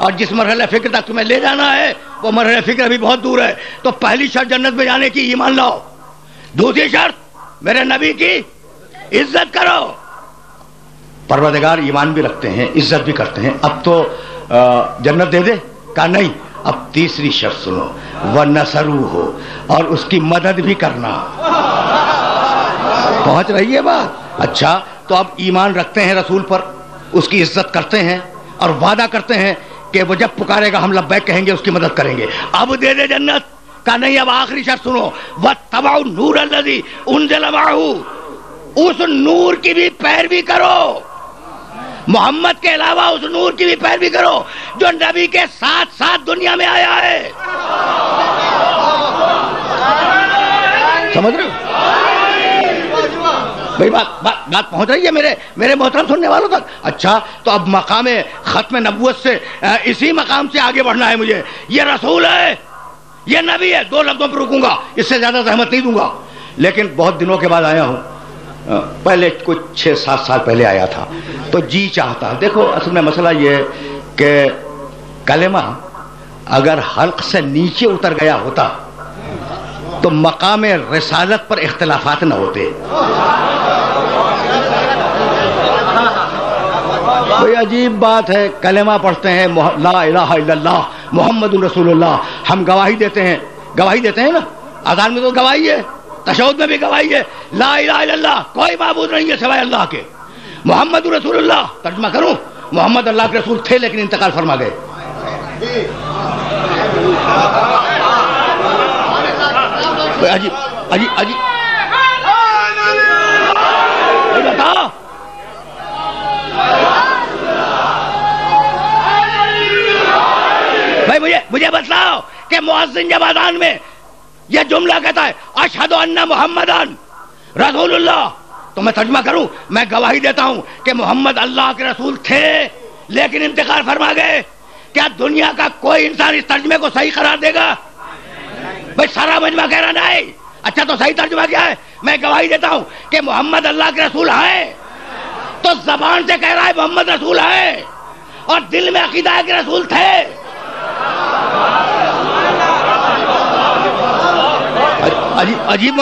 اور جس مرحلہ فکر تک تمہیں لے جانا ہے وہ مرحلہ فکر ابھی بہت دور ہے. تو پہلی شرط جنت میں جانے کی ایمان لاؤ. دوسری شرط میرے نبی کی عزت کرو. پروردگار ایمان بھی رکھتے ہیں, عزت بھی کرتے ہیں. اب تو جنت دے دے؟ کہا نہیں. اب تیسری شرط سنو, وَنَصَرُوهُ, اور اس کی مدد بھی کرنا. پہنچ رہی ہے بات؟ اچھا, تو اب ایمان رکھتے ہیں رسول پر, اس کی عزت کرتے ہیں اور وعدہ کرتے ہیں کہ وہ جب پکارے گا ہم لبیک کہیں گے, اس کی مدد کریں گے. اب دے دے جنت؟ کہا نہیں. اب آخری شرط سنو, وَاتَّبَعُوا النُّورَ الَّذِي أُنزِلَ مَعَهُ, اس نور کی بھی پیروی کرو. محمد کے علاوہ اس نور کی بھی پیروی کرو جو نبی کے ساتھ ساتھ دنیا میں آیا ہے. سمجھ رہے ہو بھائی؟ بات پہنچ رہی ہے میرے محترم سننے والوں تک؟ اچھا, تو اب مقام ختم نبوت سے اسی مقام سے آگے بڑھنا ہے مجھے. یہ رسول ہے, یہ نبی ہے, 2 لفظوں پر رکوں گا, اس سے زیادہ زحمت نہیں دوں گا. لیکن بہت دنوں کے بعد آیا ہوں, پہلے کچھ 6-7 سال پہلے آیا تھا, تو جی چاہتا. دیکھو اصل میں مسئلہ یہ ہے کہ کلمہ اگر حلق سے نیچے اتر گیا ہوتا تو مقام رسالت پر اختلافات نہ ہوتے. کوئی عجیب بات ہے, کلمہ پڑھتے ہیں لا الہ الا اللہ محمد رسول اللہ, ہم گواہی دیتے ہیں نا, اذان میں تو گواہی ہے, تشہد میں بھی گواہی ہے, لا الہ الا اللہ, کوئی معبود نہیں ہے سوائے اللہ کے, محمد رسول اللہ. ترجمہ کروں, محمد اللہ کے رسول تھے لیکن انتقال فرما گئے. عجیب بتاؤ, بھائی مجھے بتلاؤ کہ مؤذن جب اذان میں یہ جملہ کہتا ہے اشہد ان محمدن رسول اللہ, تو میں ترجمہ کروں, میں گواہی دیتا ہوں کہ محمد اللہ کے رسول تھے لیکن انتقال فرما گئے. کیا دنیا کا کوئی انسان اس ترجمے کو صحیح قرار دے گا؟ بھائی سارا مجمع کہہ رہا نہیں. اچھا, تو صحیح ترجمہ کیا ہے؟ میں گواہی دیتا ہوں کہ محمد اللہ کے رسول ہیں, تو زبان سے کہہ رہا ہے محمد رسول ہے اور دل میں عقیدہ ہے کہ رسول تھے. عجیب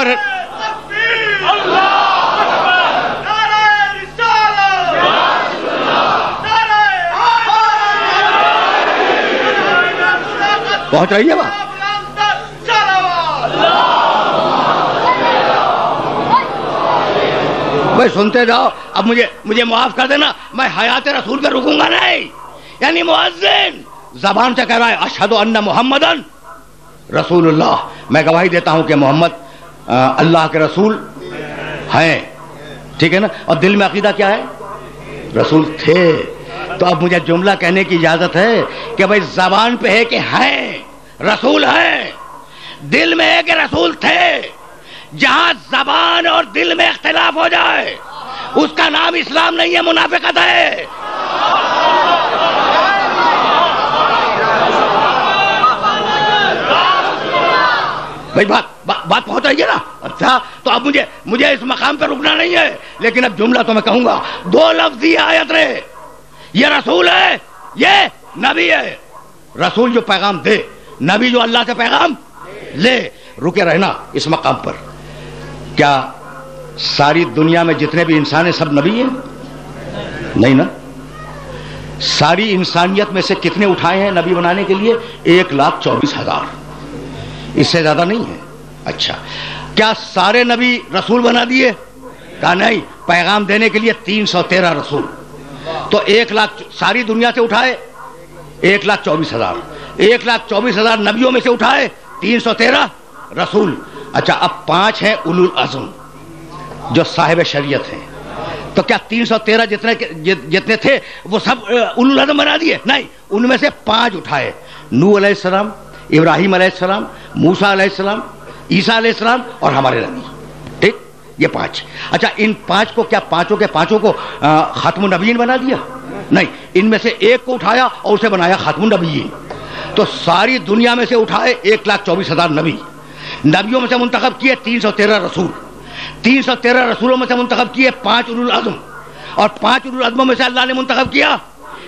پہنچ رہی ہے بات؟ بھائی سنتے جاؤ. اب مجھے معاف کر دینا, میں حیات رسول پہ رکوں گا نہیں. یعنی مؤذن زبان سے کہہ رہا ہے اشہد ان محمدن رسول اللہ, میں گواہی دیتا ہوں کہ محمد اللہ کے رسول ہیں, ٹھیک ہے نا, اور دل میں عقیدہ کیا ہے؟ رسول تھے. تو اب مجھے جملہ کہنے کی اجازت ہے کہ بھائی زبان پہ ہے کہ ہیں رسول ہیں, دل میں ہے کہ رسول تھے. جہاں زبان اور دل میں اختلاف ہو جائے اس کا نام اسلام نہیں ہے, منافقت ہے. بھائی بات پہنچ رہی ہے نا؟ اچھا, تو اب مجھے اس مقام پہ رکنا نہیں ہے, لیکن اب جملہ تو میں کہوں گا. 2 لفظ یہ آیت رہے, یہ رسول ہے, یہ نبی ہے. رسول جو پیغام دے, نبی جو اللہ سے پیغام لے. رکے رہنا اس مقام پر. کیا ساری دنیا میں جتنے بھی انسان ہیں سب نبی ہیں؟ نہیں نا. ساری انسانیت میں سے کتنے اٹھائے ہیں نبی بنانے کے لیے؟ 1,24,000, اس سے زیادہ نہیں ہے. اچھا, کیا سارے نبی رسول بنا دیے؟ کہا نہیں, پیغام دینے کے لیے 313 رسول. تو 1 لاکھ ساری دنیا سے اٹھائے 1,24,000, 1,24,000 نبیوں میں سے اٹھائے 313 رسول. اچھا, اب 5 ہیں اولو العزم جو صاحب شریعت ہیں. تو کیا 313 جتنے تھے وہ سب اولو العزم بنا دیے؟ نہیں, ان میں سے 5 اٹھائے. نوح علیہ السلام, ابراہیم علیہ السلام, موسیٰ علیہ السلام, عیسیٰ علیہ السلام اور ہمارے نبی. ٹھیک, یہ 5. اچھا, ان 5 کو کیا پانچوں کے پانچوں کو ختم النبیین بنا دیا؟ نہیں, ان میں سے ایک کو اٹھایا اور اسے بنایا ختم النبیین. تو ساری دنیا میں سے اٹھائے 1,24,000 نبی. نبیوں میں سے منتخب کیے 313 رسول. 313 رسولوں میں سے منتخب کیے 5 اولو العزم, اور 5 اولو العزموں میں سے اللہ نے منتخب کیا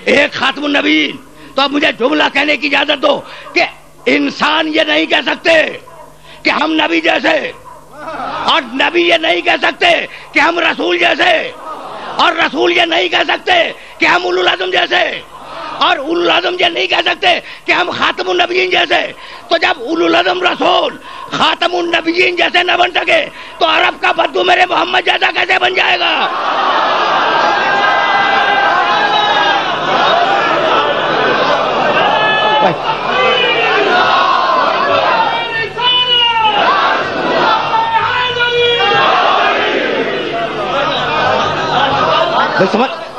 ایک خاتم النبیین. تو اب مجھے جملہ کہنے کی اجازت دو کہ انسان یہ نہیں کہہ سکتے کہ ہم نبی جیسے، اور نبی یہ نہیں کہہ سکتے کہ ہم رسول جیسے، اور رسول یہ نہیں کہہ سکتے کہ ہم اولو العزم جیسے، اور اولو العزم یہ نہیں کہہ سکتے کہ ہم خاتم النبیین جیسے۔ تو جب اولو العزم رسول خاتم النبیین جیسے نہ بن سکے تو عرب کا بدو میرے محمد جیسا کیسے بن جائے گا؟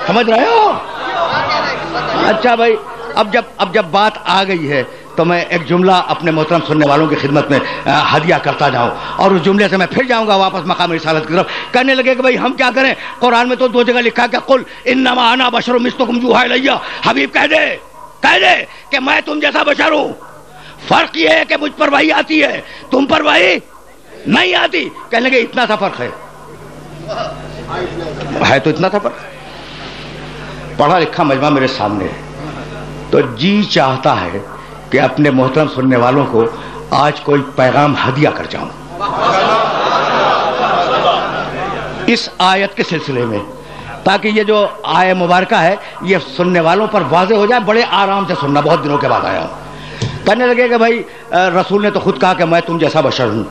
سمجھ رہے ہو؟ اچھا بھائی، اب جب بات آ گئی ہے تو میں ایک جملہ اپنے محترم سننے والوں کی خدمت میں ہدیہ کرتا جاؤں، اور اس جملے سے میں پھر جاؤں گا واپس مقام رسالت کی طرف۔ کہنے لگے کہ بھائی ہم کیا کریں، قرآن میں تو 2 جگہ لکھا کہ قل انما انا بشر مثلکم یوحی الی، حبیب کہہ دے کہ میں تم جیسا بشر ہوں، فرق یہ ہے کہ مجھ پر وحی آتی ہے، تم پر وحی نہیں آتی۔ کہنے لگے اتنا سا فرق ہے تو اتنا سا فرق، پڑھا لکھا مجمع میرے سامنے ہے، تو جی چاہتا ہے کہ اپنے محترم سننے والوں کو آج کوئی پیغام ہدیہ کر جاؤں اس آیت کے سلسلے میں، تاکہ یہ جو آیہ مبارکہ ہے یہ سننے والوں پر واضح ہو جائے۔ بڑے آرام سے سننا، بہت دنوں کے بعد آیا ہوں۔ کہنے لگے کہ بھائی رسول نے تو خود کہا کہ میں تم جیسا بشر ہوں،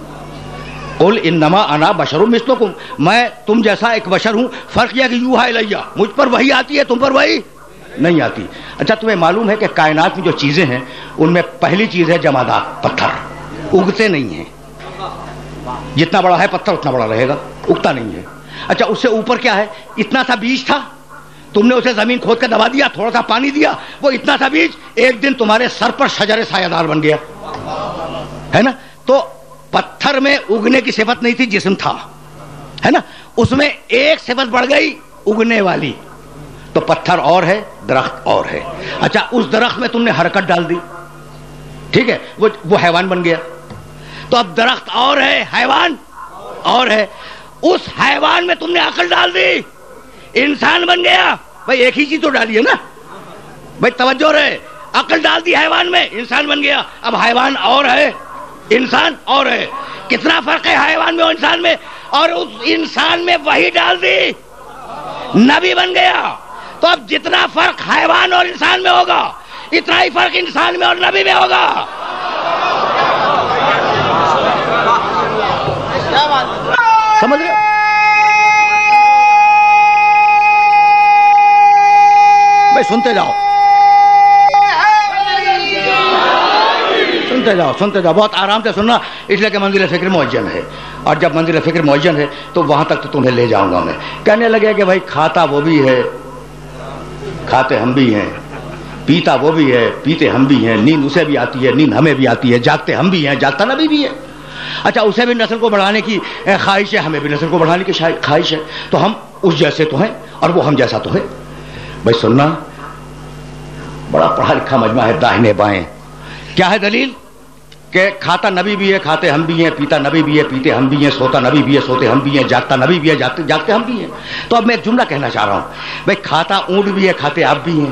قل انما انا بشر مثلکم، میں تم جیسا ایک بشر ہوں، فرق یہ کہ یوحی الی، مجھ پر وحی آتی ہے، تم پر وحی نہیں آتی۔ اچھا تمہیں معلوم ہے کہ کائنات میں جو چیزیں ہیں ان میں پہلی چیز ہے جمادات، پتھر، اگتے نہیں ہیں، جتنا بڑا ہے پتھر اتنا بڑا رہے گا، اگتا نہیں ہے۔ اچھا اس سے اوپر کیا ہے، اتنا سا بیج تھا، تم نے اسے زمین کھود کے دبا دیا، تھوڑا سا پانی دیا، وہ اتنا سا بیج ایک دن تمہارے سر پر شجر سایہ دار بن گیا، ہے نا۔ تو پتھر میں اگنے کی صفت نہیں تھی، جسم تھا، ہے نا، اس میں ایک صفت بڑھ گئی اگنے والی، تو پتھر اور ہے، درخت اور ہے۔ اچھا اس درخت میں تم نے حرکت ڈال دی، ٹھیک ہے، وہ حیوان بن گیا، تو اب درخت اور ہے، حیوان اور ہے، اس حیوان میں تم نے عقل ڈال دی، انسان بن گیا۔ بھائی ایک ہی چیز تو ڈالی ہے نا، بھائی توجہ رہے، عقل ڈال دی حیوان میں، انسان بن گیا۔ اب حیوان اور ہے، انسان اور ہے، کتنا فرق ہے حیوان میں اور انسان میں، اور اس انسان میں وہی ڈال دی، نبی بن گیا۔ تو اب جتنا فرق حیوان اور انسان میں ہوگا اتنا ہی فرق انسان میں اور نبی میں ہوگا۔ سمجھ رہے؟ بھائی سنتے جاؤ، سنتے جاؤ، بہت آرام سے سننا، اس لیے کہ منزل فکر معین ہے، اور جب منزل فکر معین ہے تو وہاں تک تو تمہیں لے جاؤں گا میں۔ کہنے لگے کہ بھائی کھاتا وہ بھی ہے، کھاتے ہم بھی ہیں، پیتا وہ بھی ہے، پیتے ہم بھی ہیں، نیند اسے بھی آتی ہے، نیند ہمیں بھی آتی ہے، جاگتے ہم بھی ہیں، جاگتا نبی بھی ہے۔ اچھا اسے بھی نسل کو بڑھانے کی خواہش ہے، ہمیں بھی نسل کو بڑھانے کی خواہش ہے، تو ہم اس جیسے تو ہیں اور وہ ہم جیسا تو ہے۔ بھائی سننا، بڑا پڑھا لکھا مجمع ہے، داہنے بائیں۔ کیا ہے دلیل؟ کہ کھاتا نبی بھی ہے، کھاتے ہم بھی ہیں، پیتا نبی بھی ہے، پیتے ہم بھی ہیں، سوتا نبی بھی ہے، سوتے ہم بھی ہیں، جاگتا نبی بھی ہے، جاگتے ہم بھی ہیں۔ تو اب میں ایک جملہ کہنا چاہ رہا ہوں، بھائی کھاتا اونٹ بھی ہے، کھاتے آپ بھی ہیں،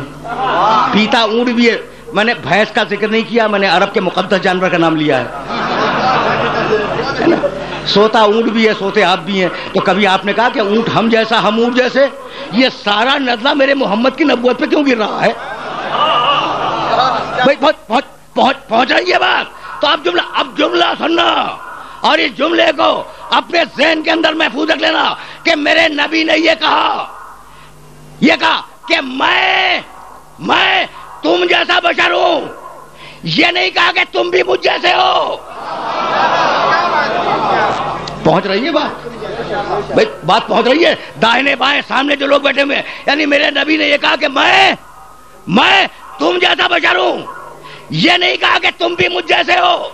پیتا اونٹ بھی ہے۔ میں نے بھینس کا ذکر نہیں کیا، میں نے عرب کے مقدس جانور کا نام لیا ہے نا؟ سوتا اونٹ بھی ہے، سوتے آپ بھی ہیں۔ تو کبھی آپ نے کہا کہ اونٹ ہم جیسا، ہم اونٹ جیسے؟ یہ سارا نزلہ میرے محمد کی نبوت پہ کیوں گر رہا ہے؟ بھائی پہنچ رہی ہے بات؟ تو اب جملہ سننا، اور اس جملے کو اپنے ذہن کے اندر محفوظ رکھ لینا کہ میرے نبی نے یہ کہا کہ میں تم جیسا بشر ہوں، یہ نہیں کہا کہ تم بھی مجھ جیسے ہو۔ پہنچ رہی ہے بات؟ بھائی بات پہنچ رہی ہے؟ داہنے بائیں سامنے جو لوگ بیٹھے ہوئے ہیں، یعنی میرے نبی نے یہ کہا کہ میں تم جیسا بشر ہوں، یہ نہیں کہا کہ تم بھی مجھ جیسے ہو۔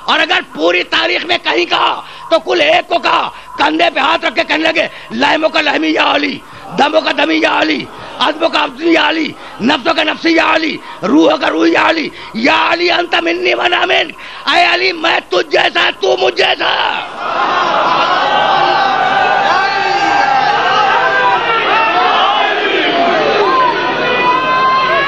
اور اگر پوری تاریخ میں کہیں کہا تو کل ایک کو کہا، کندھے پہ ہاتھ رکھ کے کہنے لگے لہموں کا لہمی یا علی، دموں کا دمی یا علی، عظموں کا عظمی یا علی، نفسوں کا نفسی یا علی، روحوں کا روح یا علی، یا علی انت منی وانا منک، اے علی میں تجھ جیسا، تو مجھ جیسا۔